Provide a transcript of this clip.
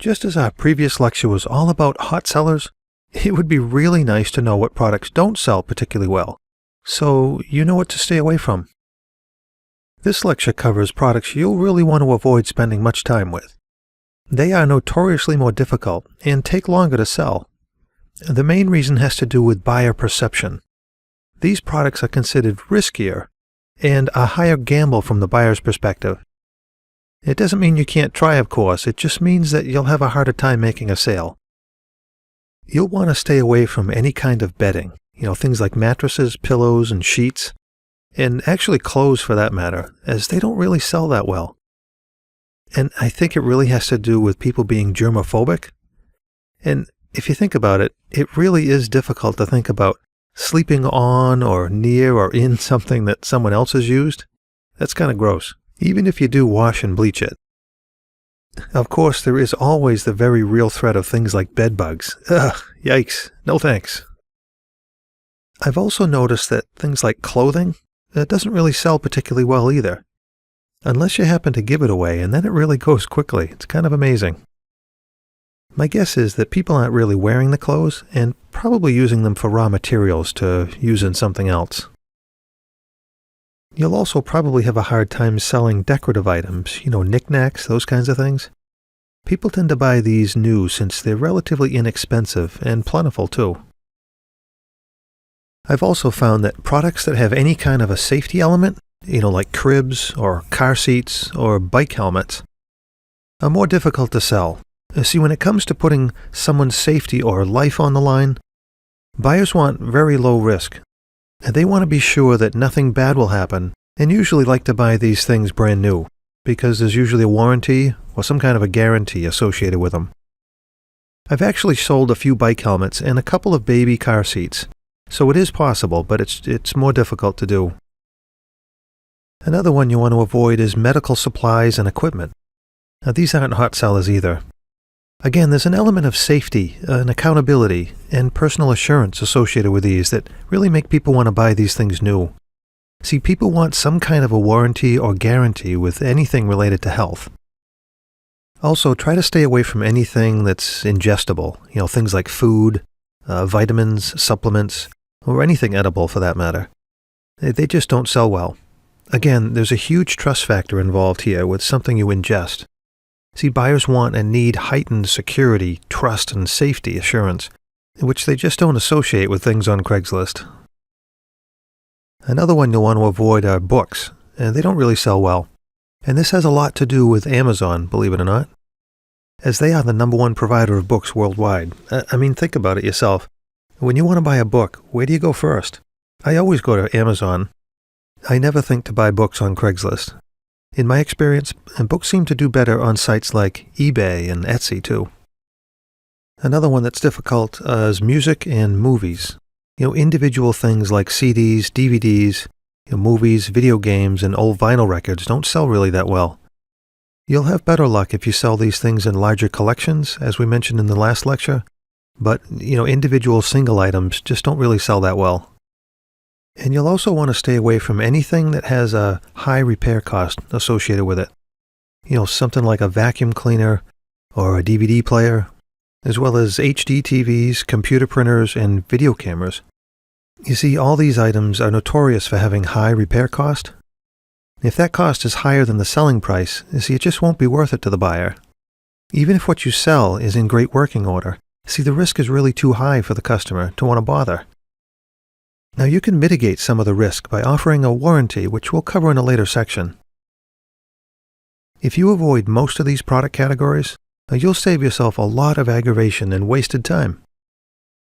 Just as our previous lecture was all about hot sellers, it would be really nice to know what products don't sell particularly well, so you know what to stay away from. This lecture covers products you'll really want to avoid spending much time with. They are notoriously more difficult and take longer to sell. The main reason has to do with buyer perception. These products are considered riskier and a higher gamble from the buyer's perspective. It doesn't mean you can't try, of course, it just means that you'll have a harder time making a sale. You'll want to stay away from any kind of bedding, things like mattresses, pillows, and sheets, and actually clothes for that matter, as they don't really sell that well. And I think it really has to do with people being germophobic. And if you think about it, it really is difficult to think about sleeping on or near or in something that someone else has used. That's kind of gross, even if you do wash and bleach it. Of course, there is always the very real threat of things like bed bugs. Ugh, yikes, no thanks. I've also noticed that things like clothing, that doesn't really sell particularly well either. Unless you happen to give it away, and then it really goes quickly. It's kind of amazing. My guess is that people aren't really wearing the clothes and probably using them for raw materials to use in something else. You'll also probably have a hard time selling decorative items, knickknacks, those kinds of things. People tend to buy these new since they're relatively inexpensive and plentiful too. I've also found that products that have any kind of a safety element, like cribs or car seats or bike helmets, are more difficult to sell. See, when it comes to putting someone's safety or life on the line, buyers want very low risk. They want to be sure that nothing bad will happen, and usually like to buy these things brand new, because there's usually a warranty or some kind of a guarantee associated with them. I've actually sold a few bike helmets and a couple of baby car seats, so it is possible, but it's more difficult to do. Another one you want to avoid is medical supplies and equipment. Now, these aren't hot sellers either. Again, there's an element of safety, and accountability, and personal assurance associated with these that really make people want to buy these things new. See, people want some kind of a warranty or guarantee with anything related to health. Also, try to stay away from anything that's ingestible, things like food, vitamins, supplements, or anything edible for that matter. They just don't sell well. Again, there's a huge trust factor involved here with something you ingest. See, buyers want and need heightened security, trust, and safety assurance, which they just don't associate with things on Craigslist. Another one you'll want to avoid are books, and they don't really sell well. And this has a lot to do with Amazon, believe it or not, as they are the #1 provider of books worldwide. I mean, think about it yourself. When you want to buy a book, where do you go first? I always go to Amazon. I never think to buy books on Craigslist. In my experience, books seem to do better on sites like eBay and Etsy too. Another one that's difficult is music and movies. Individual things like CDs, DVDs, movies, video games, and old vinyl records don't sell really that well. You'll have better luck if you sell these things in larger collections, as we mentioned in the last lecture, but individual single items just don't really sell that well. And you'll also want to stay away from anything that has a high repair cost associated with it. Something like a vacuum cleaner or a DVD player, as well as HD TVs, computer printers, and video cameras. You see, all these items are notorious for having high repair cost. If that cost is higher than the selling price, it just won't be worth it to the buyer. Even if what you sell is in great working order, the risk is really too high for the customer to want to bother. Now, you can mitigate some of the risk by offering a warranty, which we'll cover in a later section. If you avoid most of these product categories, you'll save yourself a lot of aggravation and wasted time.